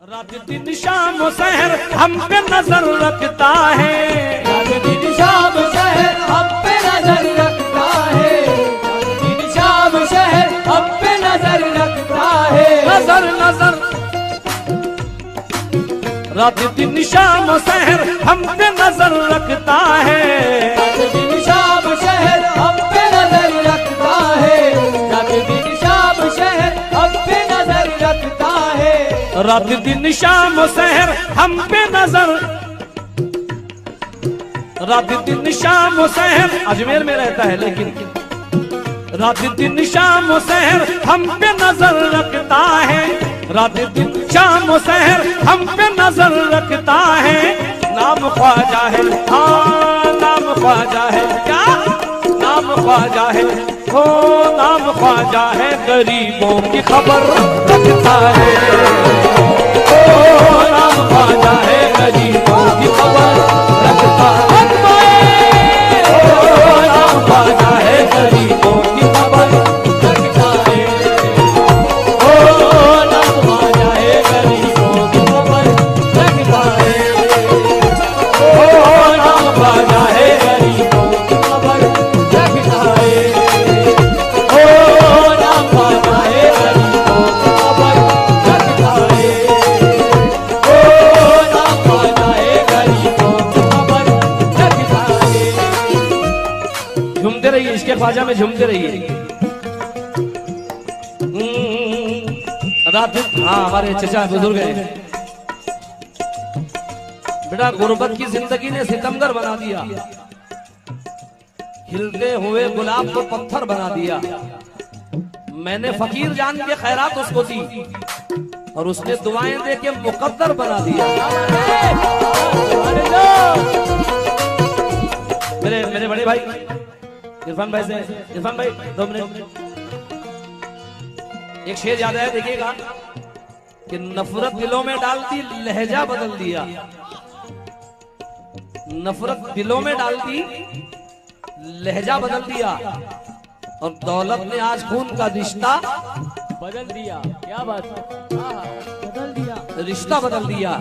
रात दिन शाम शहर हम पे नजर रखता है, रात दिन शाम शहर हम पे नजर रखता है, रात दिन शाम शहर हम पे नजर रखता है, नजर नजर। रात दिन शाम शहर हम पे नजर रखता है, रात दिन शाम शहर हम पे नजर रखता है, रात दिन शाम शहर हम पे नजर रखता है, रात दिन शाम शहर हम पे नजर। रात दिन शाम शहर अजमेर में रहता है, लेकिन रात दिन शाम शहर हम पे नजर रखता है, रात दिन शाम शहर हम पे नजर रखता है। नाम ख्वाजा है, हाँ नाम ख्वाजा है, क्या नाम ख्वाजा है, हो नाम ख्वाजा है, गरीबों की खबर रखता है, ओ नाम ख्वाजा है, गरीबों की खबर रखता है, ओ नाम ख्वाजा है, गरीबों की खबर रखता है, ओ नाम ख्वाजा है, गरीबों की खबर रखता है, ओ नाम ख्वाजा है, गरीबों की खबर रखता है, ओ नाम ख्वाजा है, गरीबों की खबर रखता है, ओ नाम ख्वाजा है, गरीबों की खबर रखता है। झूमते रहिए, इसके ख्वाजा में झूमते रहिए। रात हाँ हमारे चचा बुजुर्ग हैं, बेटा गुर्बत की जिंदगी ने सितमगर बना दिया, हिलते हुए गुलाब को पत्थर बना दिया। मैंने फकीर जान के खैरात उसको दी और उसने दुआएं दे के मुकद्दर बना दिया। मेरे मेरे बड़े भाई इरफान भाई से, इरफान भाई 2 मिनट, एक शेर याद है, देखिएगा कि नफरत दिलों में डालती लहजा बदल दिया, नफरत दिलों में डालती लहजा बदल दिया, और दौलत ने आज खून का रिश्ता बदल दिया। क्या बात है, बदल दिया, रिश्ता बदल दिया।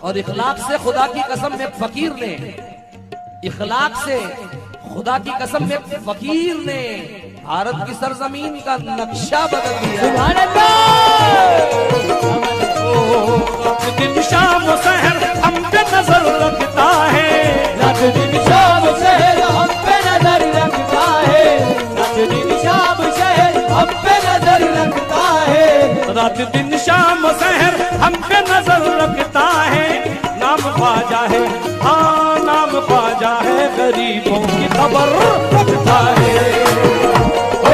और इखलाक से खुदा की कसम में फकीर ने, इखलाक से खुदा की कसम में फकीर ने भारत की सरजमीन का नक्शा बदल दिया। सुभान अल्लाह। रात दिन शाम शहर हम पे नजर रखता है, रात दिन शाम शहर हम पे नजर रखता है, रात दिन शाम शहर हम पे नजर रखता है, रात दिन शाम शहर हम पे नजर रखता है। नाम ख्वाजा है, हाँ नाम ख्वाजा है, गरीबों की खबर रखता है, ओ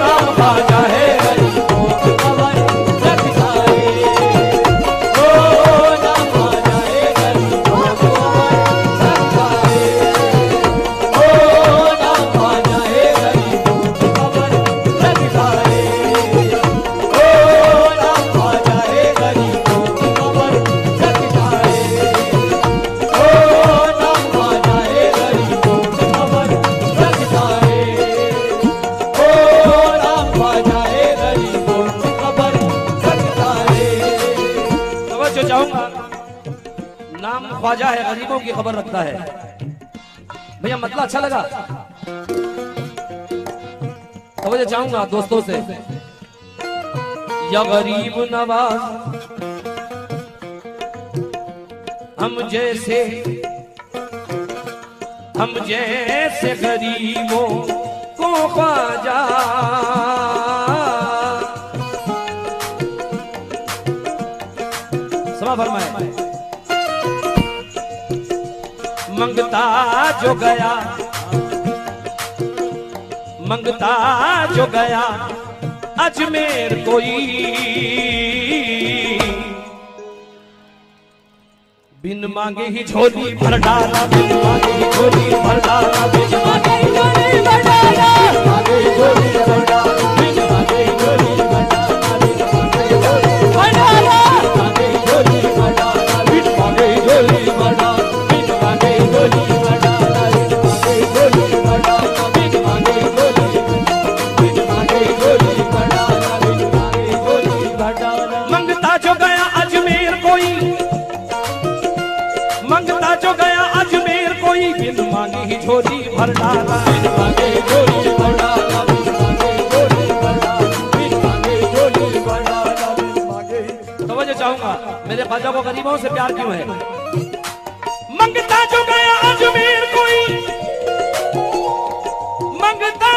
नाम ख्वाजा है, गरीबों की खबर रखता है, ओ नाम ख्वाजा है, गरीबों की खबर रखता है, ओ नाम ख्वाजा है, गरीबों की खबर रखता है, ओ नाम ख्वाजा है, गरीबों की खबर रखता है, ओ नाम ख्वाजा है, गरीबों की खबर रखता है, ओ नाम ख्वाजा है, गरीबों की खबर रखता है। तवज्जो चाहूंगा, नाम ख्वाजा है, गरीबों की खबर रखता है। भैया मतलब अच्छा लगा? तवज्जो चाहूंगा दोस्तों से, या गरीब नवाज हम जैसे गरीबों को ख्वाजा, समा फरमाए, मंगता जो गया अजमेर कोई, बिन मांगे ही झोली भर डाला, बिन मांगे ही झोली भर डाला, बिन मांगे ही झोली भर डाला, मांगे झोली भर डाला, बिन मांगे झोली भर डाला, बिन मांगे झोली भर डाला, मांगे झोली भर डाला, बिन मांगे झोली भर डाला, बिन मांगे झोली भर डाला, बिन मांगे झोली भर डाला, बिन मांगे झोली बिन मांगे झोली भर डाला, बिन मांगे झोली भर डाला। मंगता जो गया अजमेर को कोई बिन मांगे ही झोली भर डाला। बिन मांगे झोली भर डाला, बिन मांगे झोली भर डाला, बिन मांगे झोली भर डाला, बिन मांगे। तवज्जो चाहूंगा, मेरे ख्वाजा को गरीबों से प्यार क्यों है? मंगता जो गया अजमेर कोई, मंगता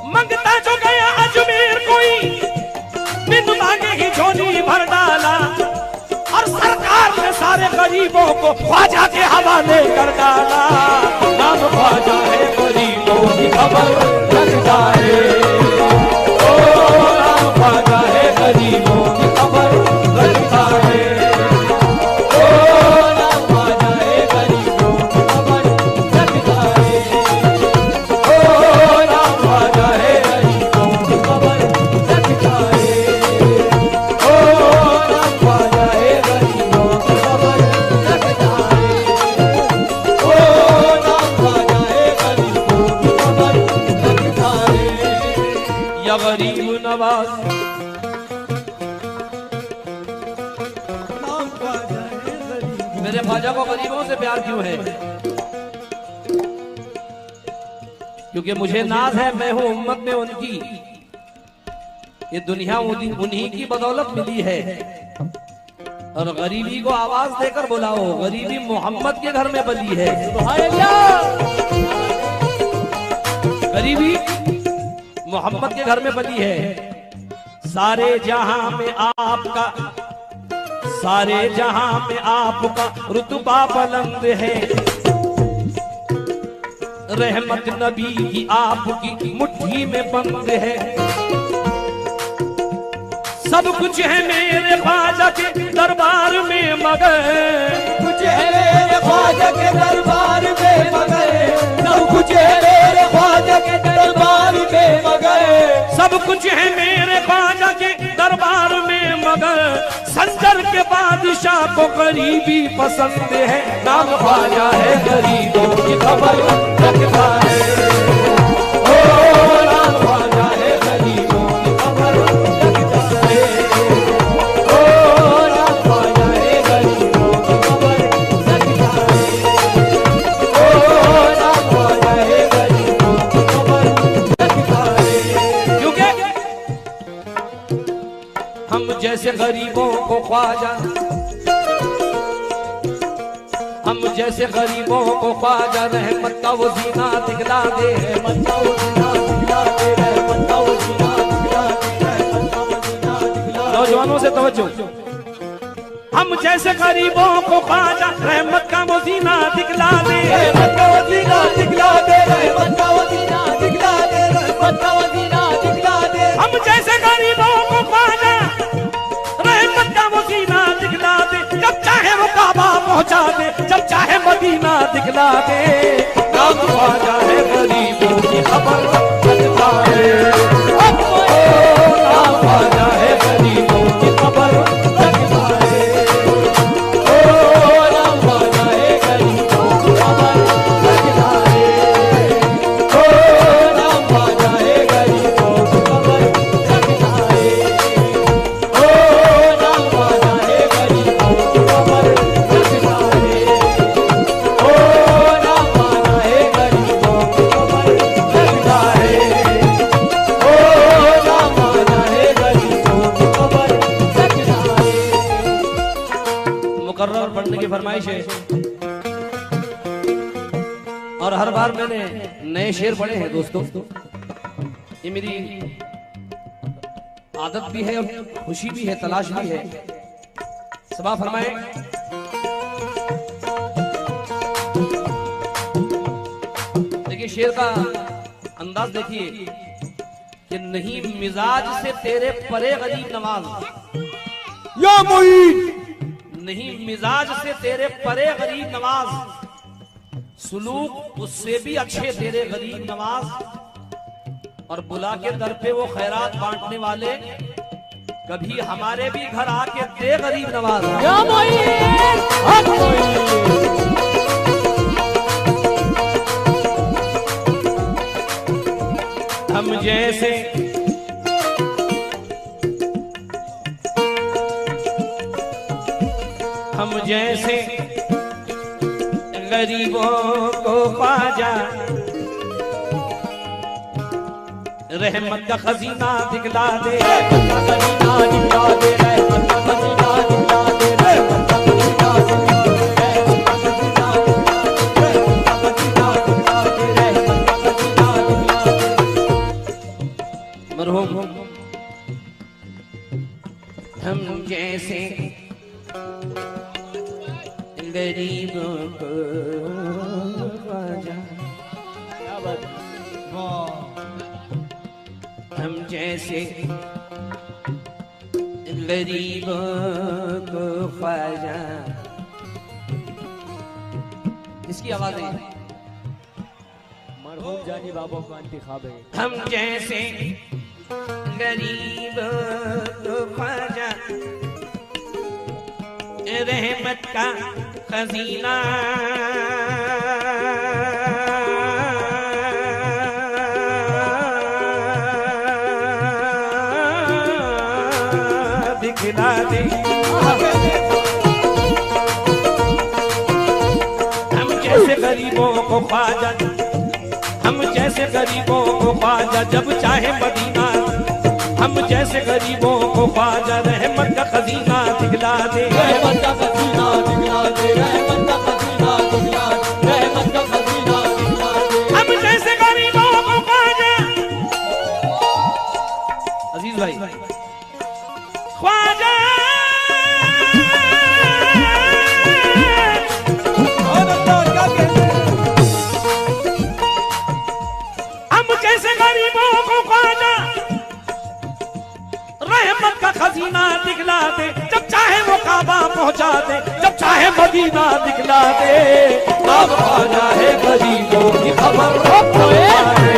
मंगता जो गया अजमेर कोई, बिन मांगे ही झोली भर डाला। और सरकार ने सारे गरीबों को ख्वाजा के हवाले कर डाला। नाम ख्वाजा है गरीबों की खबर रखता है, ओ नाम ख्वाजा है गरीबों की खबर रखता है, ओ नाम ख्वाजा है गरीबों की खबर रखता है, ओ नाम ख्वाजा है गरीबों की खबर रखता है, ओ नाम ख्वाजा है गरीबों की खबर रखता है, ओ नाम ख्वाजा है गरीबों की खबर रखता है। या गरीब नवाज, नाम ख्वाजा है गरीब। मेरे ख्वाजा को गरीबों से प्यार क्यों है? क्योंकि मुझे नाज है, मैं हूं उम्मत में उनकी। ये दुनिया उन्हीं की बदौलत मिली है। और गरीबी को आवाज देकर बुलाओ, गरीबी मोहम्मद के घर में बली है। सुभान अल्लाह। गरीबी मोहम्मद के घर में बली है। सारे जहां में आपका, सारे जहां में आपका रुतबा बुलंद है। रहमत नबी की आपकी मुट्ठी में बंद है। सब कुछ है मेरे ख्वाजा के दरबार में मगर, कुछ है मेरे ख्वाजा के दरबार में मगर, सब कुछ है मेरे ख्वाजा के दरबार में मगर, सब कुछ है मेरे ख्वाजा के दरबार में मगर, संजर के बादशाह को गरीबी पसंद है। नाम ख्वाजा है गरीबों की खबर रखता है, ओ नाम ख्वाजा है गरीबों की खबर रखता है, ओ नाम ख्वाजा है गरीबों की खबर रखता है, ओ नाम ख्वाजा है गरीबों की खबर रखता है। क्योंकि हम जैसे गरीबों को ख्वाजा, हम जैसे गरीबों को ख्वाजा रहमत का वो जीना दिखला दे। रहमत का वो जीना दिखला दे, रहमत का वो जीना दिखला दे, रहमत का वो जीना दिखला दे। नौजवानों से तवज्जो, हम जैसे गरीबों को ख्वाजा रहमत का वो जीना दिखला दे। रहमत का वो जीना दिखला दे, रहमत का वो जीना दिखला दे, रहमत का वो जीना दिखला दे। हम जैसे गरीबों को ख्वाजा रहमत का वो जीना दिखला दे। जब चाहे वो काबा पहुंचा दे, जब चाहे मदीना दिखला दे। नाम ख्वाजा है गरीबों की खबर रखता है, ओ नाम ख्वाजा है गरीबों की खबर रखता है, ओ नाम ख्वाजा है गरीबों की खबर रखता है, ओ नाम ख्वाजा है गरीबों की खबर रखता है, ओ नाम ख्वाजा है गरीबों की खबर रखता है, ओ नाम ख्वाजा है गरीबों की खबर रखता है, ओ नाम ख्वाजा है गरीबों की खबर रखता है। मुकर्रर पढ़ने की फरमाइश है। और हर बार मैंने नए शेर पढ़े हैं दोस्तों। ये मेरी आदत भी है और खुशी भी है, तलाश भी है। सबा फरमाए, देखिए शेर का अंदाज देखिए कि नहीं मिजाज से तेरे परे गरीब नवाज, या मोईन नहीं मिजाज से तेरे परे गरीब नवाज, सुलूक उससे भी अच्छे तेरे गरीब नवाज। और बुला के दर पे वो खैरात बांटने वाले, कभी हमारे भी घर आके दे गरीब नवाज। या मोईन हक मोईन जैसे गरीबों को ख्वाजा रहमत का खजीना दिखला दे, खजीना दिखला दे, रहमत का खजीना दिखला दे, रहमत का खजीना दिखला दे, रहमत का खजीना दिखला दे, रहमत का खजीना दिखला दे। मरहूम हम जैसे गरीबों को ख्वाजा, क्या बात है? वाह, हम जैसे गरीबों को ख्वाजा। इसकी आवाज है। मरहूम जानी बाबा का इंतखाब है। हम जैसे गरीबों को ख्वाजा रहमत का खजीना दिखला दे। हम जैसे गरीबों को ख्वाजा, हम जैसे गरीबों को ख्वाजा जब चाहे मदीना, हम जैसे गरीबों को ख्वाजा रहमत का खजीना दिखला दे, रहमत का खजीना दिखला दे, रहमत का खजीना दिखला दे, रहमत का खजीना दिखला दे। हम जैसे गरीबों को ख्वाजा। अजीज भाई ख्वाजा और क्या कहते हैं? हम जैसे गरीबों को ख्वाजा रहमत का खजीना दिखला दे, जब चाहे वो काबा पहुंचा दे, जब चाहे मदीना दिखला दे। अब ख्वाजा है गरीबों की खबर पहुंचा दे,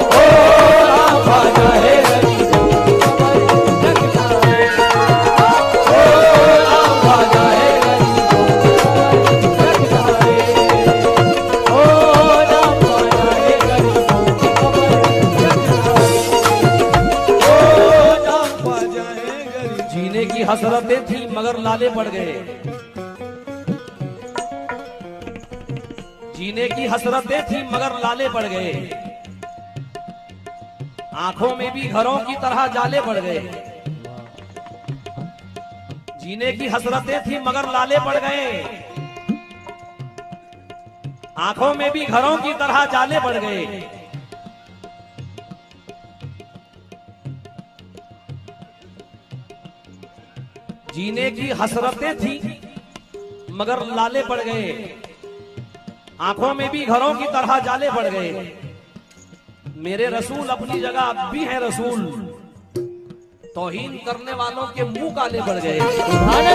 ओ राम ख्वाजा है गरीबों की खबर रखता है, ओ राम ख्वाजा है गरीबों की खबर रखता है, ओ राम ख्वाजा है गरीबों की खबर रखता है, ओ राम ख्वाजा है गरीबों। जीने की हसरतें थी मगर लाले पड़ गए, जीने की हसरतें थी मगर लाले पड़ गए, आंखों में भी घरों की तरह जाले पड़ गए। जीने की हसरतें थी मगर लाले पड़ गए, आंखों में भी घरों की तरह जाले पड़ गए। जीने की हसरतें थी मगर लाले पड़ गए, आंखों में भी घरों की तरह जाले पड़ गए। मेरे रसूल अपनी जगह अब भी हैं रसूल, तौहीन करने वालों के मुंह काले पड़ गए। सुभान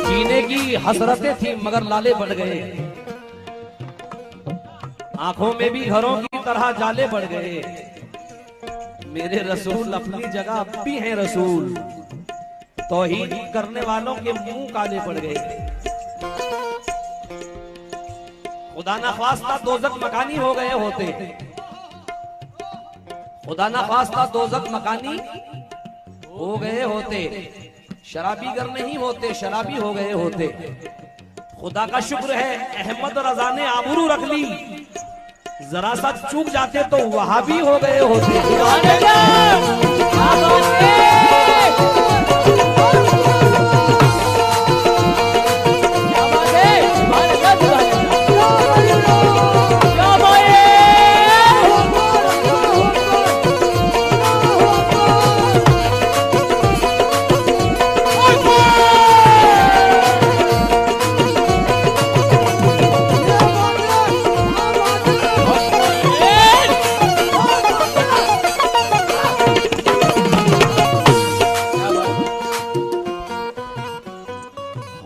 जीने की हसरतें थी मगर लाले पड़ गए, आंखों में भी घरों की तरह जाले पड़ गए। मेरे रसूल अपनी जगह अब भी हैं रसूल, तौहीन करने वालों के मुंह काले पड़ गए। खुदा ना ख्वास्ता दोज़ख मकानी हो गए होते, खुदा ना ख्वास्ता दोज़ख मकानी हो गए होते, शराबी गर नहीं होते शराबी हो गए होते। खुदा का शुक्र है अहमद रजा ने आबरू रख ली, जरा सा चूक जाते तो वहां भी हो गए होते।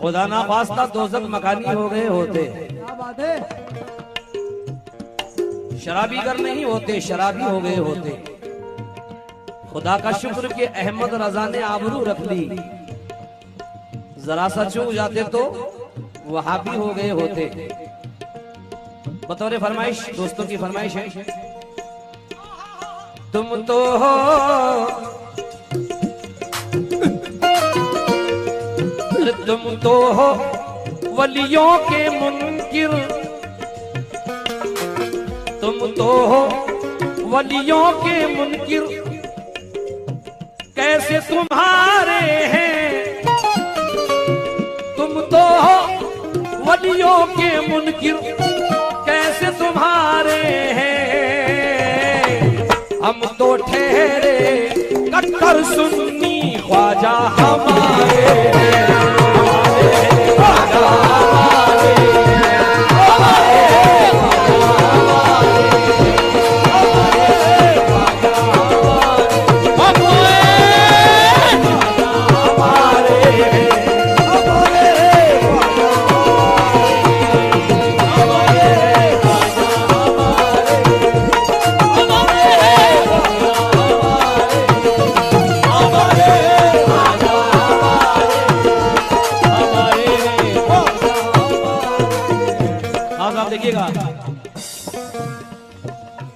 खुदा ना ख्वास्ता दोज़ख मकानी हो गए होते, क्या बात है? शराबी गर नहीं होते शराबी हो गए होते। खुदा का शुक्र कि अहमद रजा ने आबरू रख ली, जरा सा चूक जाते तो वहाबी हो गए होते। बतौर फरमाइश, दोस्तों की फरमाइश है, तुम तो हो तुम तो हो वलियों के मुनकिर, तुम तो हो वलियों के मुनकिर, कैसे तुम्हारे हैं, तुम तो हो वलियों के मुनकिर, कैसे तुम्हारे हैं, हम तो ठहरे कट्टर सुन्नी ख्वाजा हमारे हैं, ख्वाजा हमारे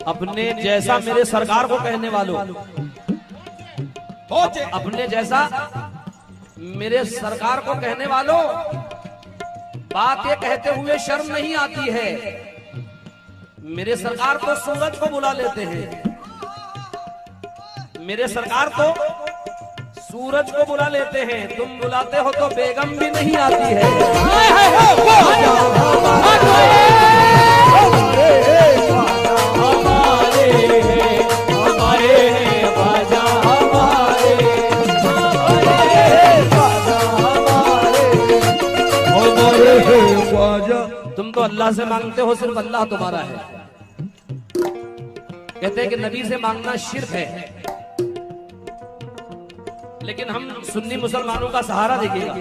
अपने जैसा मेरे सरकार को कहने वालों, अपने जैसा मेरे सरकार को कहने वालों, बात ये कहते हुए शर्म नहीं आती है। मेरे सरकार को सूरज को बुला लेते हैं, मेरे सरकार को सूरज को बुला लेते हैं, तुम बुलाते हो तो बेगम भी नहीं आती है। तुम तो अल्लाह से मांगते हो, सिर्फ अल्लाह तुम्हारा है। कहते हैं कि नबी से मांगना शिर्क है, लेकिन हम सुन्नी मुसलमानों का सहारा देखिएगा।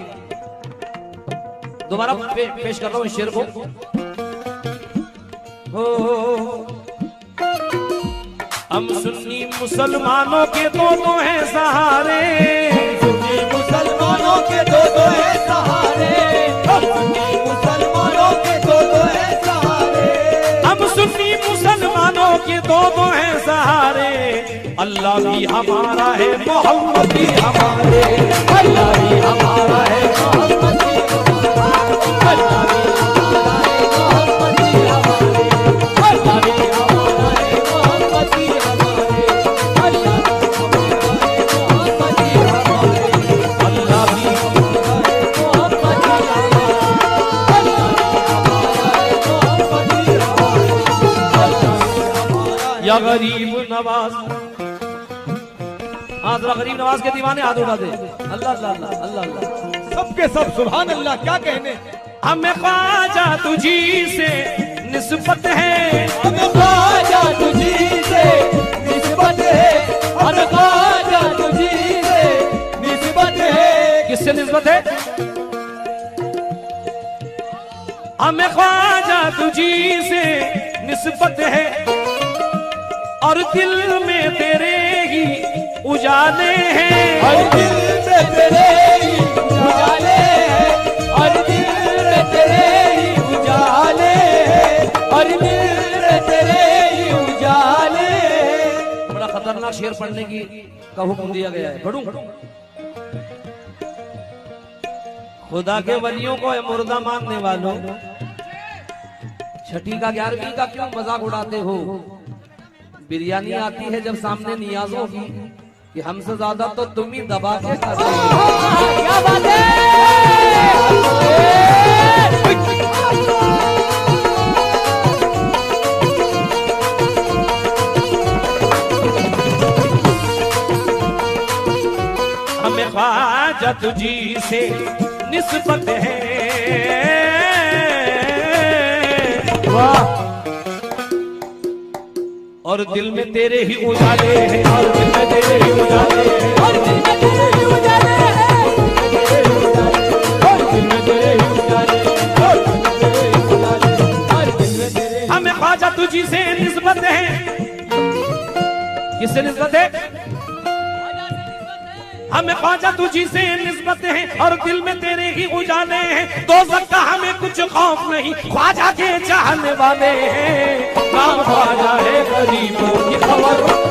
दोबारा पेश कर रहा हूं इस शेर को। हम सुन्नी मुसलमानों के दो हैं सहारे, सुन्नी मुसलमानों के दो हैं सहारे, सुन्नी मुसलमानों के दो हैं सहारे, हम सुन्नी मुसलमानों के दो हैं सहारे, अल्लाह भी हमारा है मोहम्मद भी हमारे, अल्लाह भी हमारा है मोहम्मद भी हमारा, अल्लाह भी हमारा है मोहम्मद भी हमारे, अल्लाह भी हमारा है मोहम्मद भी हमारे, अल्लाह भी हमारा है मोहम्मद भी हमारे, अल्लाह भी मोहम्मद भी हमारा, या गरीब नवाज, हाँ जरा गरीब नवाज के दीवाने हाथ उठा दे। अल्लाह अल्लाह अल्लाह अल्लाह अल्लाह, सबके सब सुभान अल्लाह, क्या कहने। हमें ख्वाजा तुझी से निस्बत है, हमें ख्वाजा तुझी से निस्बत है, हमें ख्वाजा तुझी से निस्बत है, किससे निस्बत है? हमें ख्वाजा तुझी से निस्बत है, और दिल में तेरे ही उजाले हैं, और दिल में तेरे ही उजाले हैं, और दिल में तेरे ही उजाले हैं, और दिल में तेरे ही उजाले हैं। बड़ा खतरनाक शेर पढ़ने की का हुक्म दिया गया है, पढ़ूं? खुदा के वलियों को मुर्दा मानने वालों, छठी का 11वीं का क्यों मजाक उड़ाते हो? बिरयानी आती है जब सामने नियाजों की, कि हमसे ज्यादा तो तुम ही दबा के खाते हो। क्या बात है। हमें ख्वाजा तुझी से निस्बत है, वाह, और दिल में तेरे ही उजाले हैं, और दिल में तेरे ही उजाले हैं, और दिल में तेरे ही उजाले हैं, और दिल में तेरे ही उजाले हैं, और दिल में तेरे ही उजाले हैं, और दिल में तेरे ही। हमें ख्वाजा तुझी से निस्बत है, किससे निस्बत है? हमें ख्वाजा तुझी से निस्बत है और दिल में तेरे ही उजाले हैं। दोज़ख का हमें कुछ खौफ नहीं, ख्वाजा के चाहने वाले हैं। नाम ख्वाजा है गरीबों की खबर